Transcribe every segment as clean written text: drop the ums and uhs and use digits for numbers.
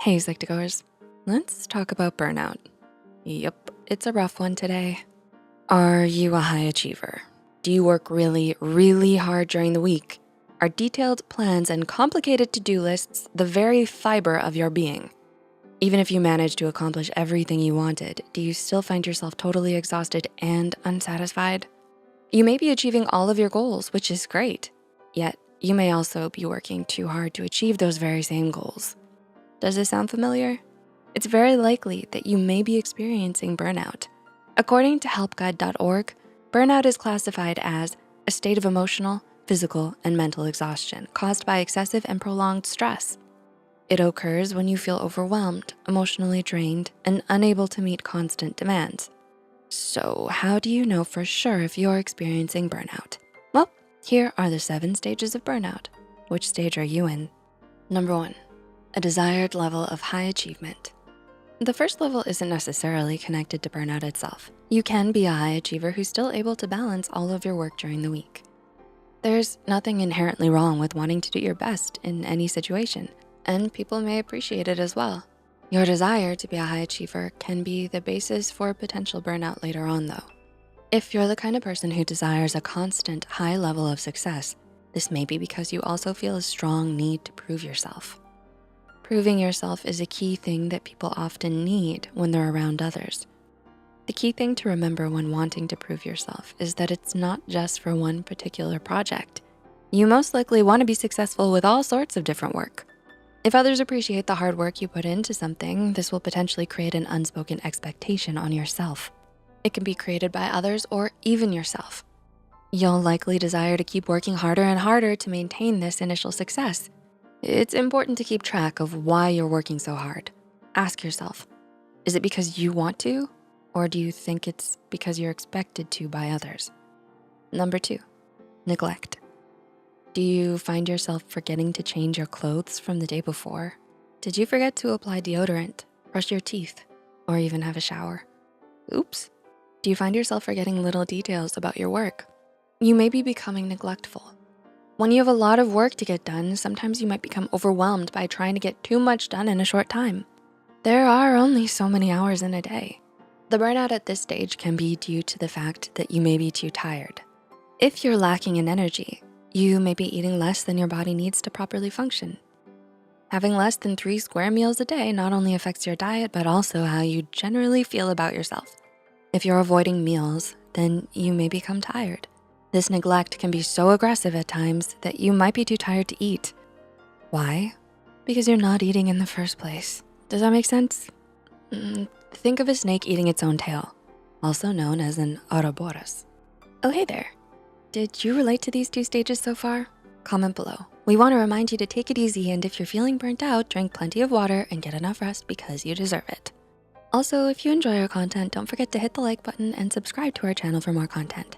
Hey, Psych2Goers. Let's talk about burnout. Yep, it's a rough one today. Are you a high achiever? Do you work really, really hard during the week? Are detailed plans and complicated to-do lists the very fiber of your being? Even if you manage to accomplish everything you wanted, do you still find yourself totally exhausted and unsatisfied? You may be achieving all of your goals, which is great, yet you may also be working too hard to achieve those very same goals. Does this sound familiar? It's very likely that you may be experiencing burnout. According to helpguide.org, burnout is classified as a state of emotional, physical, and mental exhaustion caused by excessive and prolonged stress. It occurs when you feel overwhelmed, emotionally drained, and unable to meet constant demands. So how do you know for sure if you're experiencing burnout? Well, here are the 7 stages of burnout. Which stage are you in? Number 1, a desired level of high achievement. The first level isn't necessarily connected to burnout itself. You can be a high achiever who's still able to balance all of your work during the week. There's nothing inherently wrong with wanting to do your best in any situation, and people may appreciate it as well. Your desire to be a high achiever can be the basis for potential burnout later on though. If you're the kind of person who desires a constant high level of success, this may be because you also feel a strong need to prove yourself. Proving yourself is a key thing that people often need when they're around others. The key thing to remember when wanting to prove yourself is that it's not just for one particular project. You most likely wanna be successful with all sorts of different work. If others appreciate the hard work you put into something, this will potentially create an unspoken expectation on yourself. It can be created by others or even yourself. You'll likely desire to keep working harder and harder to maintain this initial success. It's important to keep track of why you're working so hard. Ask yourself, is it because you want to, or do you think it's because you're expected to by others? Number 2, neglect. Do you find yourself forgetting to change your clothes from the day before? Did you forget to apply deodorant, brush your teeth, or even have a shower? Oops. Do you find yourself forgetting little details about your work? You may be becoming neglectful. When you have a lot of work to get done, sometimes you might become overwhelmed by trying to get too much done in a short time. There are only so many hours in a day. The burnout at this stage can be due to the fact that you may be too tired. If you're lacking in energy, you may be eating less than your body needs to properly function. Having less than 3 square meals a day not only affects your diet, but also how you generally feel about yourself. If you're avoiding meals, then you may become tired. This neglect can be so aggressive at times that you might be too tired to eat. Why? Because you're not eating in the first place. Does that make sense? Think of a snake eating its own tail, also known as an Ouroboros. Oh, hey there. Did you relate to these 2 stages so far? Comment below. We wanna remind you to take it easy, and if you're feeling burnt out, drink plenty of water and get enough rest because you deserve it. Also, if you enjoy our content, don't forget to hit the like button and subscribe to our channel for more content.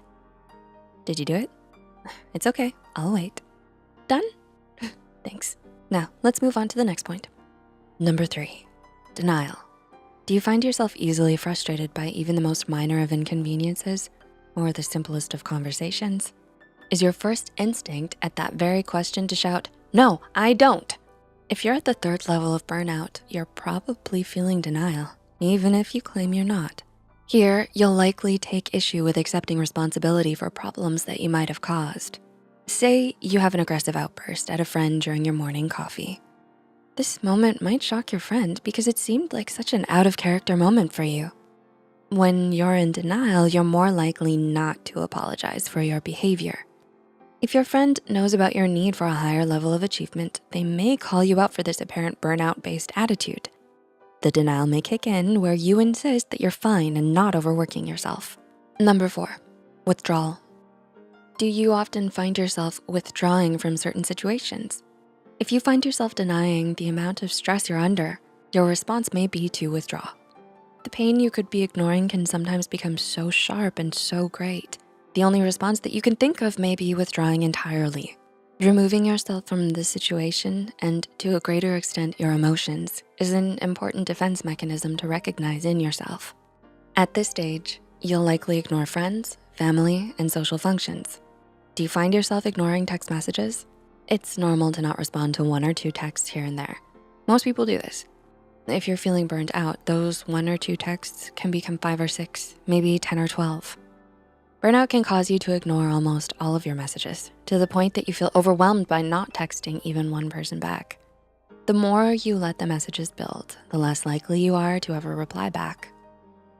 Did you do it? It's okay, I'll wait. Done? Thanks. Now, let's move on to the next point. Number 3, denial. Do you find yourself easily frustrated by even the most minor of inconveniences or the simplest of conversations? Is your first instinct at that very question to shout, "No, I don't"? If you're at the 3rd level of burnout, you're probably feeling denial, even if you claim you're not. Here, you'll likely take issue with accepting responsibility for problems that you might have caused. Say you have an aggressive outburst at a friend during your morning coffee. This moment might shock your friend because it seemed like such an out-of-character moment for you. When you're in denial, you're more likely not to apologize for your behavior. If your friend knows about your need for a higher level of achievement, they may call you out for this apparent burnout-based attitude. The denial may kick in where you insist that you're fine and not overworking yourself. Number 4, withdrawal. Do you often find yourself withdrawing from certain situations? If you find yourself denying the amount of stress you're under, your response may be to withdraw. The pain you could be ignoring can sometimes become so sharp and so great. The only response that you can think of may be withdrawing entirely. Removing yourself from the situation and, to a greater extent, your emotions is an important defense mechanism to recognize in yourself. At this stage, you'll likely ignore friends, family, and social functions. Do you find yourself ignoring text messages? It's normal to not respond to 1 or 2 texts here and there. Most people do this. If you're feeling burned out, those 1 or 2 texts can become 5 or 6, maybe 10 or 12. Burnout can cause you to ignore almost all of your messages to the point that you feel overwhelmed by not texting even one person back. The more you let the messages build, the less likely you are to ever reply back.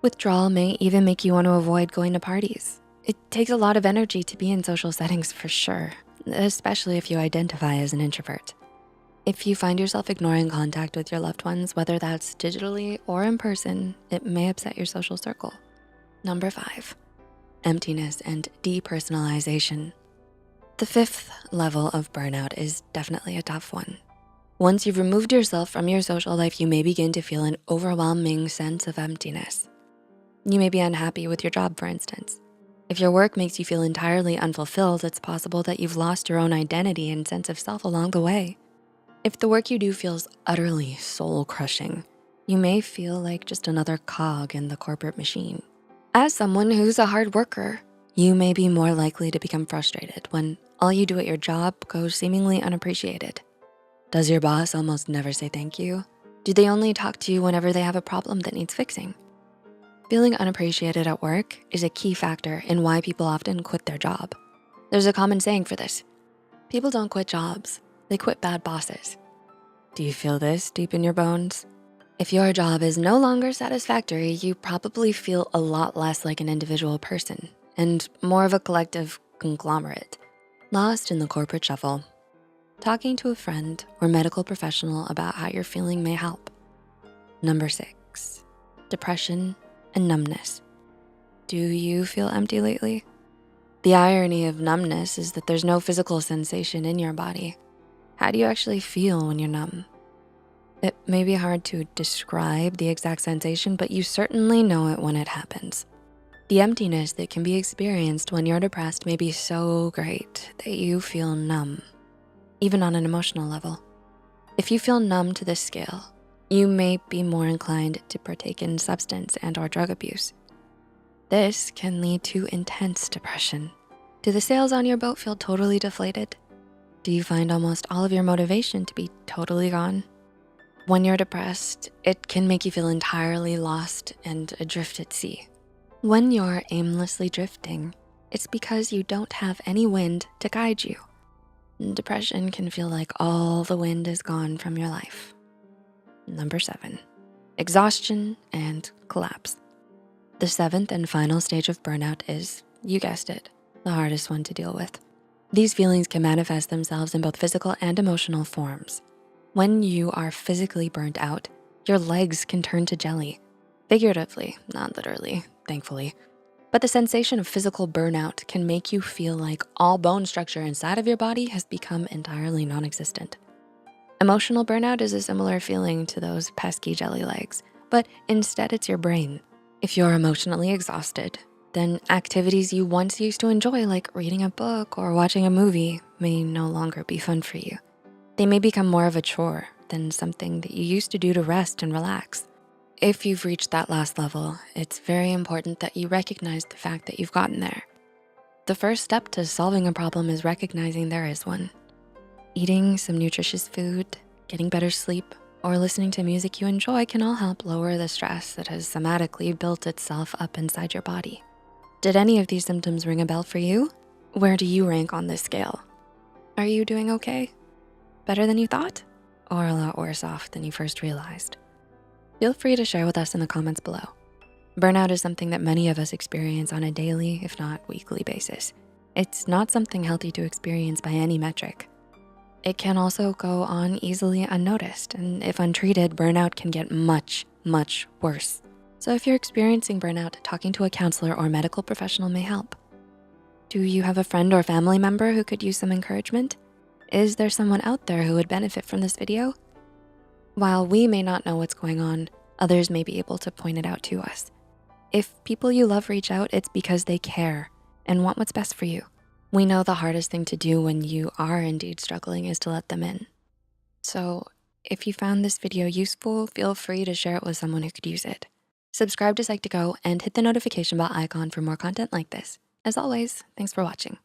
Withdrawal may even make you want to avoid going to parties. It takes a lot of energy to be in social settings for sure, especially if you identify as an introvert. If you find yourself ignoring contact with your loved ones, whether that's digitally or in person, it may upset your social circle. Number 5, emptiness and depersonalization. The 5th level of burnout is definitely a tough one. Once you've removed yourself from your social life, you may begin to feel an overwhelming sense of emptiness. You may be unhappy with your job, for instance. If your work makes you feel entirely unfulfilled, it's possible that you've lost your own identity and sense of self along the way. If the work you do feels utterly soul-crushing, you may feel like just another cog in the corporate machine. As someone who's a hard worker, you may be more likely to become frustrated when all you do at your job goes seemingly unappreciated. Does your boss almost never say thank you? Do they only talk to you whenever they have a problem that needs fixing? Feeling unappreciated at work is a key factor in why people often quit their job. There's a common saying for this: people don't quit jobs, they quit bad bosses. Do you feel this deep in your bones? If your job is no longer satisfactory, you probably feel a lot less like an individual person and more of a collective conglomerate, lost in the corporate shuffle. Talking to a friend or medical professional about how you're feeling may help. Number 6, depression and numbness. Do you feel empty lately? The irony of numbness is that there's no physical sensation in your body. How do you actually feel when you're numb? It may be hard to describe the exact sensation, but you certainly know it when it happens. The emptiness that can be experienced when you're depressed may be so great that you feel numb, even on an emotional level. If you feel numb to this scale, you may be more inclined to partake in substance and or drug abuse. This can lead to intense depression. Do the sails on your boat feel totally deflated? Do you find almost all of your motivation to be totally gone? When you're depressed, it can make you feel entirely lost and adrift at sea. When you're aimlessly drifting, it's because you don't have any wind to guide you. Depression can feel like all the wind is gone from your life. Number 7, exhaustion and collapse. The 7th and final stage of burnout is, you guessed it, the hardest one to deal with. These feelings can manifest themselves in both physical and emotional forms. When you are physically burnt out, your legs can turn to jelly. Figuratively, not literally, thankfully. But the sensation of physical burnout can make you feel like all bone structure inside of your body has become entirely non-existent. Emotional burnout is a similar feeling to those pesky jelly legs, but instead it's your brain. If you're emotionally exhausted, then activities you once used to enjoy, like reading a book or watching a movie, may no longer be fun for you. They may become more of a chore than something that you used to do to rest and relax. If you've reached that last level, it's very important that you recognize the fact that you've gotten there. The first step to solving a problem is recognizing there is one. Eating some nutritious food, getting better sleep, or listening to music you enjoy can all help lower the stress that has somatically built itself up inside your body. Did any of these symptoms ring a bell for you? Where do you rank on this scale? Are you doing okay? Better than you thought? Or a lot worse off than you first realized? Feel free to share with us in the comments below. Burnout is something that many of us experience on a daily, if not weekly basis. It's not something healthy to experience by any metric. It can also go on easily unnoticed, and if untreated, burnout can get much, much worse. So if you're experiencing burnout, talking to a counselor or medical professional may help. Do you have a friend or family member who could use some encouragement? Is there someone out there who would benefit from this video? While we may not know what's going on, others may be able to point it out to us. If people you love reach out, it's because they care and want what's best for you. We know the hardest thing to do when you are indeed struggling is to let them in. So if you found this video useful, feel free to share it with someone who could use it. Subscribe to Psych2Go and hit the notification bell icon for more content like this. As always, thanks for watching.